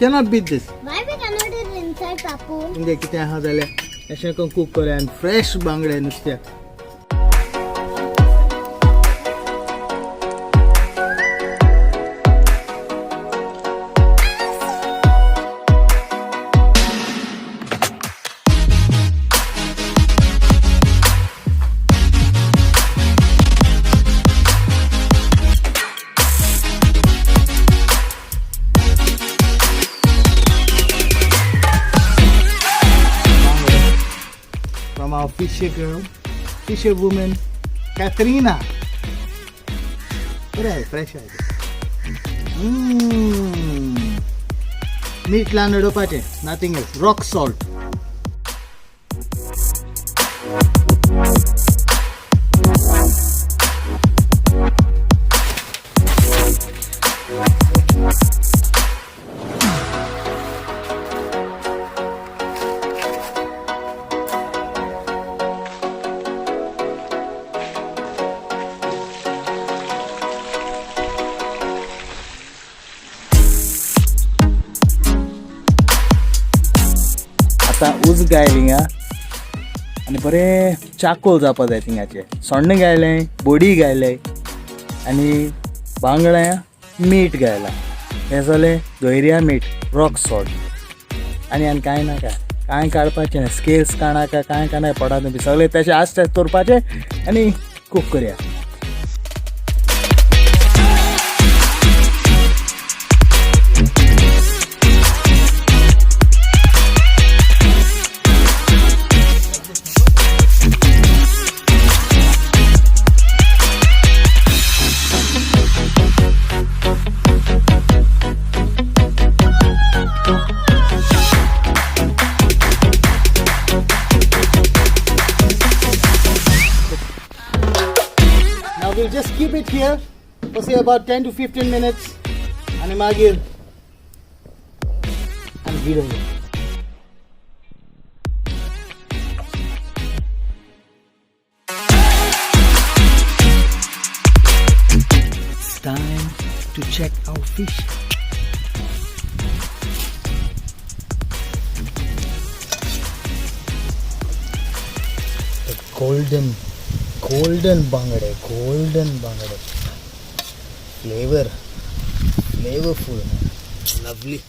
cannot beat this. Why we cannot eat inside, Papu? तुमगे कितें आहा जाल्यार अशें करून कूक करूया आनी फ्रेश बांगडे नुस्त्याक. From our fisher girl, fisher woman, Katrina. What is fresh? Meat land udopache, nothing else. Rock salt. आता उज गायली हिंगा आनी बरें चाकोल जावपा जाय थिंगाचे. सोण्ण गायलें, बोडी गायले आनी बांगड्या मीठ गायला. हें जालें धोयऱ्या मीठ, रॉक सॉल्ट आनी कांय नाका. कांय काडपाचें ना, स्केल्स काणाका कांय कांय पडना बी. सगळें तशें आसता तोरपाचें आनी कूक करया. We'll just keep it here for say about 10 to 15 minutes and magir and video. It's time to check our fish. The golden bangade, flavorful, man. Lovely.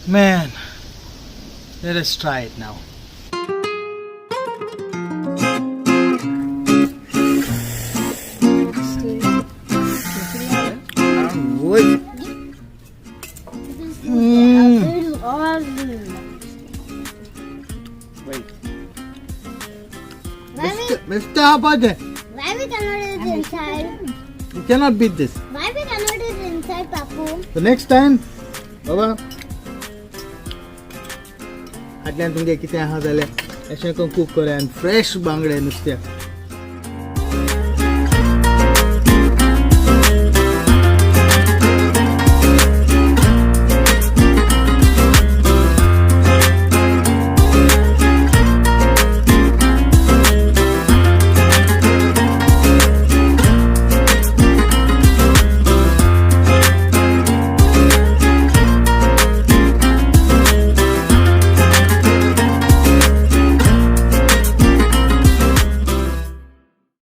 Man, let us try it now. Wait. Mr. How about that? Why we cannot eat inside? You cannot beat this. Why we cannot eat inside, Papu? So next time, Baba, फाटल्यान तुमगे कितें आहा जाल्यार अशें करून कूक करूया आनी फ्रेश बांगडे नुस्त्याक.